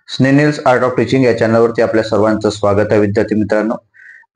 स्नेनिल्स art of teaching या चॅनलवरती आपल्या सर्वांचं स्वागत आहे.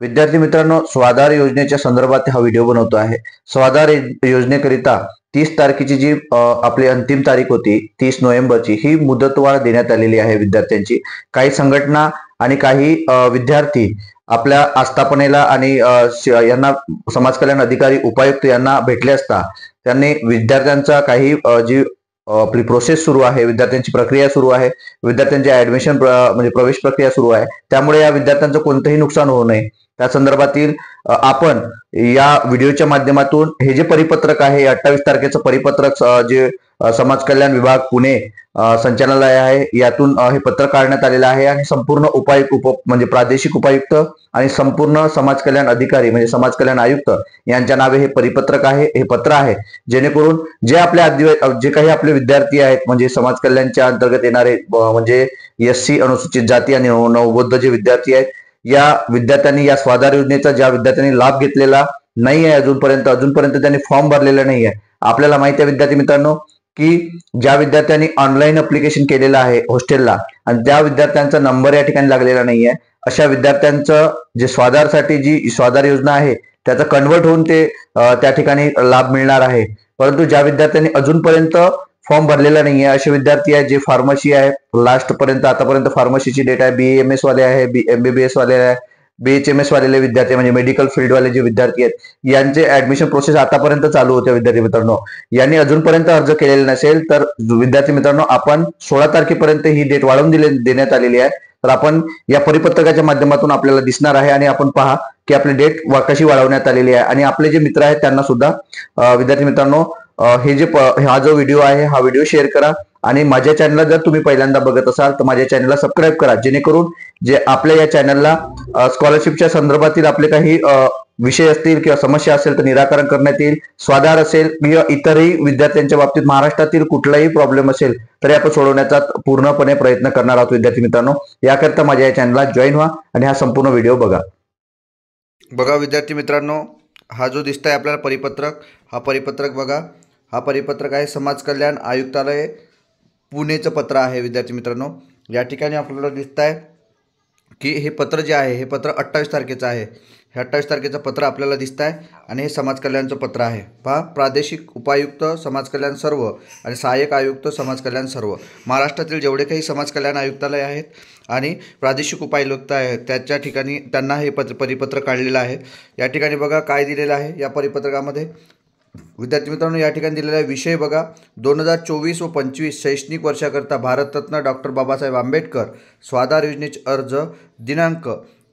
विद्यार्थी मित्रांनो, स्वाधार योजनेच्या संदर्भात हा व्हिडिओ बनवतो आहे. स्वाधार योजनेकरिता 30 तारखेची जी आपली अंतिम तारीख होती 30 नोव्हेंबरची, ही मुदतवाढ देण्यात आलेली आहे विद्यार्थ्यांची. काही संघटना आणि काही विद्यार्थी आपल्या आस्थापनेला आणि यांना समाज कल्याण अधिकारी उपायुक्त यांना भेटले असता त्यांनी विद्यार्थ्यांचा काही जी आपली प्रोसेस सुरू आहे, विद्यार्थ्यांची प्रक्रिया सुरू आहे, विद्यार्थ्यांची ऍडमिशन म्हणजे प्रवेश प्रक्रिया सुरू आहे, त्यामुळे या विद्यार्थ्यांचं कोणतंही नुकसान होऊ नये त्या संदर्भातील आपण या व्हिडिओच्या माध्यमातून हे जे परिपत्रक आहे 28 तारखेचं परिपत्रक जे समाज कल्याण विभाग पुणे संचालनालय आहे यातून हे पत्र काढण्यात आलेलं आहे आणि संपूर्ण म्हणजे प्रादेशिक उपायुक्त आणि संपूर्ण समाज कल्याण अधिकारी म्हणजे समाज कल्याण आयुक्त यांच्या नावे हे परिपत्रक आहे, हे पत्र आहे, जेणेकरून जे काही आपले विद्यार्थी आहेत म्हणजे समाज कल्याणच्या अंतर्गत येणारे म्हणजे SC अनुसूचित जाती आणि नवबौद्ध जे विद्यार्थी आहेत या विद्यार्थ्यांनी या स्वाधार योजनेचा ज्या विद्यार्थ्यांनी लाभ घेतलेला नाही आहे अजूनपर्यंत त्यांनी फॉर्म भरलेला नाही आहे. आपल्याला माहिती आहे विद्यार्थी मित्रांनो की ज्या विद्यार्थ्यांनी ऑनलाईन अप्लिकेशन केलेलं आहे हॉस्टेलला आणि त्या विद्यार्थ्यांचा नंबर या ठिकाणी लागलेला नाही आहे, अशा विद्यार्थ्यांचं जे स्वाधारसाठी जी स्वाधार योजना आहे त्याचा कन्वर्ट होऊन ते त्या ठिकाणी लाभ मिळणार आहे. परंतु ज्या विद्यार्थ्यांनी अजूनपर्यंत फॉर्म भरलेला नाहीये असे विद्यार्थी आहेत जे फार्मसी आहे लास्ट पर्यंत आतापर्यंत फार्मसीची डेट आहे, BAMS वाले आहे, MBBS वाले आहे, BHMS वालेले विद्यार्थी म्हणजे मेडिकल फील्ड वाले जे विद्यार्थी आहेत यांचे ऍडमिशन प्रोसेस आतापर्यंत चालू होते. विद्यार्थी मित्रांनो, यांनी अजूनपर्यंत अर्ज केलेला नसेल तर विद्यार्थी मित्रांनो आपण 16 तारखेपर्यंत ही डेट वाढवून देण्यात आलेली आहे. तर आपण या परिपत्रकाच्या माध्यमातून आपल्याला दिसणार आहे आणि आपण पहा की आपली डेट कशी वाढवण्यात आलेली आहे आणि आपले जे मित्र आहेत त्यांना सुद्धा विद्यार्थी मित्रांनो हा जो व्हिडिओ आहे हा व्हिडिओ शेअर करा आणि माझ्या चॅनलला जर तुम्ही पहिल्यांदा बघत असाल तर माझ्या चॅनलला सबस्क्राईब करा, जेणेकरून जे आपल्या या चॅनलला स्कॉलरशिपच्या संदर्भातील आपले काही विषय असतील किंवा समस्या असेल तर निराकरण करण्यात येईल. स्वाधार असेल किंवा इतरही विद्यार्थ्यांच्या बाबतीत महाराष्ट्रातील कुठलाही प्रॉब्लेम असेल तरी आपण सोडवण्याचा पूर्णपणे प्रयत्न करणार आहोत. विद्यार्थी मित्रांनो, याकरता माझ्या या चॅनलला जॉईन व्हा आणि हा संपूर्ण व्हिडिओ बघा. विद्यार्थी मित्रांनो, हा जो दिसतोय आपल्याला परिपत्रक, हा परिपत्रक बघा. हा परिपत्रक आहे समाज कल्याण आयुक्तालय पुणेचं पत्र आहे. विद्यार्थी मित्रांनो, या ठिकाणी आपल्याला दिसत आहे की हे पत्र जे आहे हे पत्र 28 तारखेचं आहे. हे 28 तारखेचं पत्र आपल्याला दिसत आहे आणि हे समाज कल्याणचं पत्र आहे. पहा, प्रादेशिक उपायुक्त समाज कल्याण सर्व आणि सहाय्यक आयुक्त समाज कल्याण सर्व, महाराष्ट्रातील जेवढे काही समाज कल्याण आयुक्तालय आहेत आणि प्रादेशिक उपायुक्त आहेत त्याच्या ठिकाणी त्यांना हे परिपत्र काढलेलं आहे. या ठिकाणी बघा काय दिलेलं आहे या परिपत्रकामध्ये. विद्यार्थी मित्रांनो, या ठिकाणी दिलेला विषय बघा, 2024 व 25 शैक्षणिक वर्षाकरता भारतरत्न डॉक्टर बाबासाहेब आंबेडकर स्वाधार योजनेचे अर्ज दिनांक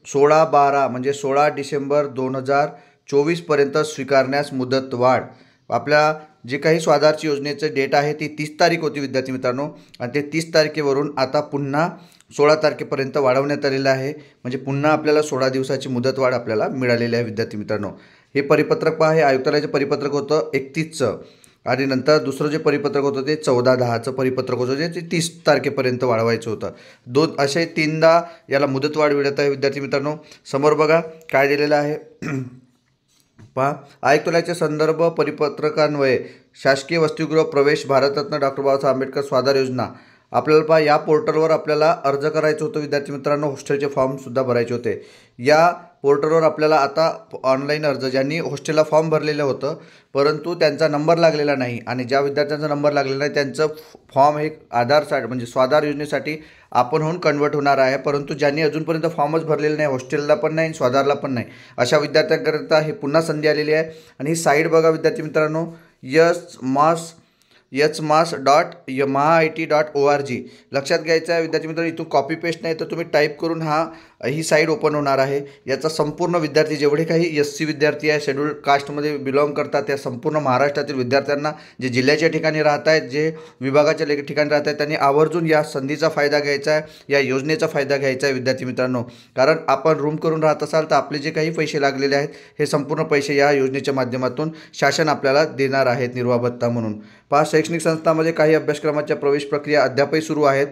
16/12 म्हणजे 16 डिसेंबर 2024 पर्यंत स्वीकारण्यास मुदतवाढ. आपल्या जे काही स्वाधारची योजनेचे डेट आहे ती 30 तारीख होती विद्यार्थी मित्रांनो आणि ते 30 तारखेवरून आता पुन्हा 16 तारखेपर्यंत वाढवण्यात आलेलं आहे. म्हणजे पुन्हा आपल्याला 16 दिवसाची मुदतवाढ आपल्याला मिळालेली आहे. विद्यार्थी मित्रांनो, हे परिपत्रक पहा, हे आयुक्तालयाचे परिपत्रक होतं 31चं आणि नंतर दुसरं जे परिपत्रक होतं ते 14/10चं परिपत्रक होतं जे 30 तारखेपर्यंत वाढवायचं होतं. असे 3दा याला मुदतवाढ मिळत आहे. विद्यार्थी मित्रांनो, समोर बघा काय दिलेलं आहे. पहा, आयुक्तालयाचे संदर्भ परिपत्रकान्वये शासकीय वसतिगृह प्रवेश भारतरत्न डॉक्टर बाबासाहेब आंबेडकर स्वाधार योजना. आपल्याला पहा या पोर्टलवर आपल्याला अर्ज करायचं होतं. विद्यार्थी मित्रांनो, हॉस्टेलचे फॉर्मसुद्धा भरायचे होते. या पोर्टलवर आपल्याला आता ऑनलाईन अर्ज ज्यांनी हॉस्टेलला फॉर्म भरलेलं होतं परंतु त्यांचा नंबर लागलेला नाही आणि ज्या विद्यार्थ्यांचा नंबर लागलेला नाही त्यांचं फॉर्म हे आधारसाठी म्हणजे स्वाधार योजनेसाठी आपण होऊन कन्वर्ट होणार आहे. परंतु ज्यांनी अजूनपर्यंत फॉर्मच भरलेला नाही, हॉस्टेलला पण नाही, स्वाधारला पण नाही, अशा विद्यार्थ्यांकरिता ही पुन्हा संधी आलेली आहे. आणि ही साईट बघा विद्यार्थी मित्रांनो, yesmas.mahat.org. लक्षात घ्यायचं आहे विद्यार्थी मित्रांनो, इथून कॉपी पेस्ट नाही तर तुम्ही टाईप करून ही साईट ओपन होणार आहे. याचा संपूर्ण विद्यार्थी जेवढे काही SC विद्यार्थी आहे, शेड्यूल्ड कास्टमध्ये बिलॉंग करतात त्या संपूर्ण महाराष्ट्रातील विद्यार्थ्यांना जे जिल्ह्याच्या ठिकाणी राहत आहेत, जे विभागाच्या ठिकाणी राहत आहेत त्यांनी आवर्जून या संधीचा फायदा घ्यायचा आहे, या योजनेचा फायदा घ्यायचा आहे. विद्यार्थी मित्रांनो, कारण आपण रूम करून राहत असाल तर आपले जे काही पैसे लागलेले आहेत हे संपूर्ण पैसे या योजनेच्या माध्यमातून शासन आपल्याला देणार आहेत निर्वाह भत्ता म्हणून. पहा, शैक्षणिक संस्थांमध्ये काही अभ्यासक्रमाच्या प्रवेश प्रक्रिया अद्यापही सुरू आहेत.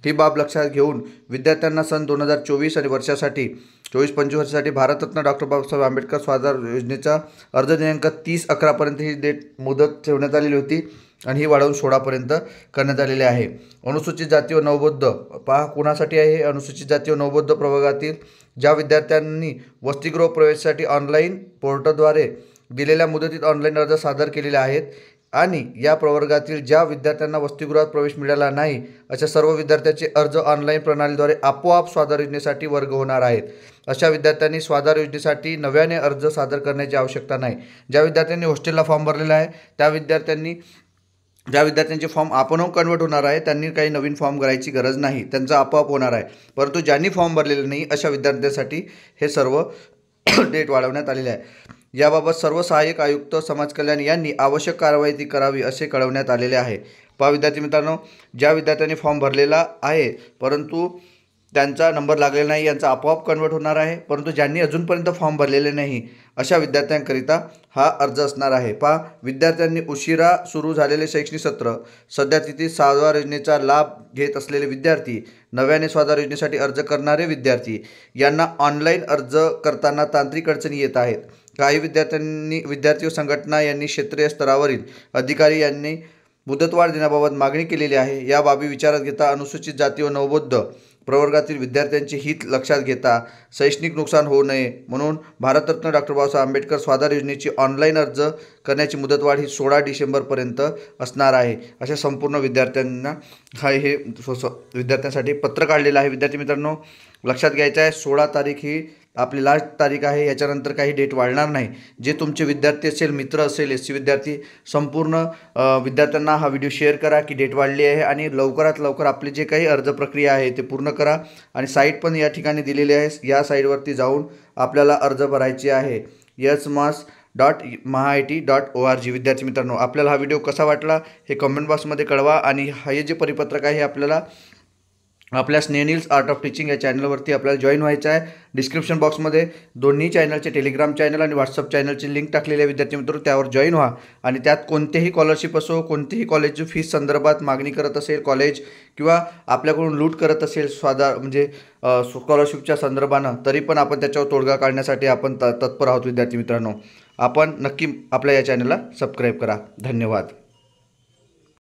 ही बाब लक्षात घेऊन विद्यार्थ्यांना सन 2024 आणि वर्षासाठी 24-25 वर्षासाठी भारतरत्न डॉक्टर बाबासाहेब आंबेडकर स्वाधार योजनेचा अर्ज दिनांक 30/11 पर्यंत ही डेट मुदत ठेवण्यात आलेली होती. आणि ही वाढवून 16पर्यंत करण्यात आलेली आहे. अनुसूचित जाती व नवबौद्ध पहा कुणासाठी आहे. अनुसूचित जाती व नवबौद्ध प्रवर्गातील ज्या विद्यार्थ्यांनी वसतिगृह प्रवेशासाठी ऑनलाईन पोर्टलद्वारे दिलेल्या मुदतीत ऑनलाईन अर्ज सादर केलेले आहेत आणि या प्रवर्गातील ज्या विद्यार्थ्यांना वसतिगृहात प्रवेश मिळाला नाही अशा सर्व विद्यार्थ्यांचे अर्ज ऑनलाईन प्रणालीद्वारे आपोआप स्वाधार योजनेसाठी वर्ग होणार आहेत. अशा विद्यार्थ्यांनी स्वाधार योजनेसाठी नव्याने अर्ज सादर करण्याची आवश्यकता नाही. ज्या विद्यार्थ्यांनी हॉस्टेलला फॉर्म भरलेला आहे ज्या विद्यार्थ्यांचे फॉर्म आपणहून कन्वर्ट होणार आहे त्यांनी काही नवीन फॉर्म भरायची गरज नाही, त्यांचं आपोआप होणार आहे. परंतु ज्यांनी फॉर्म भरलेले नाही अशा विद्यार्थ्यांसाठी हे सर्व डेट वाढवण्यात आलेले आहे. याबाबत सर्व सहाय्यक आयुक्त समाज कल्याण यांनी आवश्यक कारवाई ती करावी असे कळवण्यात आलेले आहे. पहा विद्यार्थी मित्रांनो, ज्या विद्यार्थ्यांनी फॉर्म भरलेला आहे परंतु त्यांचा नंबर लागलेला नाही यांचा आपोआप कन्वर्ट होणार आहे. परंतु ज्यांनी अजूनपर्यंत फॉर्म भरलेले नाही अशा विद्यार्थ्यांकरिता हा अर्ज असणार आहे. पहा विद्यार्थ्यांनी उशिरा सुरू झालेले शैक्षणिक सत्र, सध्या तिथे स्वाधार योजनेचा लाभ घेत असलेले विद्यार्थी, नव्याने स्वाधार योजनेसाठी अर्ज करणारे विद्यार्थी यांना ऑनलाईन अर्ज करताना तांत्रिक अडचणी येत आहेत. काही विद्यार्थी व संघटना यांनी क्षेत्रीय स्तरावरील अधिकारी यांनी मुदतवाढ देण्याबाबत मागणी केलेली आहे. या बाबी विचारात घेता अनुसूचित जाती व नवबौद्ध प्रवर्गातील विद्यार्थ्यांचे हित लक्षात घेता शैक्षणिक नुकसान होऊ नये म्हणून भारतरत्न डॉक्टर बाबासाहेब आंबेडकर स्वाधार योजनेची ऑनलाईन अर्ज करण्याची मुदतवाढ ही 16 डिसेंबरपर्यंत असणार आहे. अशा संपूर्ण विद्यार्थ्यांना हे विद्यार्थ्यांसाठी पत्र काढलेलं आहे. विद्यार्थी मित्रांनो लक्षात घ्यायचं आहे 16 तारीख ही आपली लास्ट तारीख आहे. याच्यानंतर काही डेट वाढणार नाही. जे तुमचे विद्यार्थी असेल, मित्र असेल, SC विद्यार्थी, संपूर्ण विद्यार्थ्यांना हा व्हिडिओ शेअर करा की डेट वाढली आहे आणि लवकरात लवकर आपली जे काही अर्ज प्रक्रिया आहे ते पूर्ण करा. आणि साईट पण या ठिकाणी दिलेली आहे. या साईटवरती जाऊन आपल्याला अर्ज भरायचे आहे yesmas.mahit.org. विद्यार्थी मित्रांनो आपल्याला हा व्हिडिओ कसा वाटला हे कमेंट बॉक्समध्ये कळवा आणि हे जे परिपत्रक आहे आपल्याला आपल्या स्नेनील्स आर्ट ऑफ टीचिंग या चॅनलवरती आपल्याला जॉईन व्हायचं आहे. डिस्क्रिप्शन बॉक्समध्ये दोन्ही चॅनलचे टेलिग्राम चॅनल आणि व्हॉट्सअप चॅनलची लिंक टाकलेली आहे. विद्यार्थी मित्रांनो त्यावर जॉईन व्हा आणि त्यात कोणतेही स्कॉलरशिप असो, कोणतेही कॉलेजची फीस संदर्भात मागणी करत असेल कॉलेज किंवा आपल्याकडून लूट करत असेल स्कॉलरशिपच्या संदर्भानं तरी पण आपण त्याच्यावर तोडगा काढण्यासाठी आपण तत्पर आहोत. विद्यार्थी मित्रांनो आपण नक्की आपल्या या चॅनलला सबस्क्राईब करा. धन्यवाद.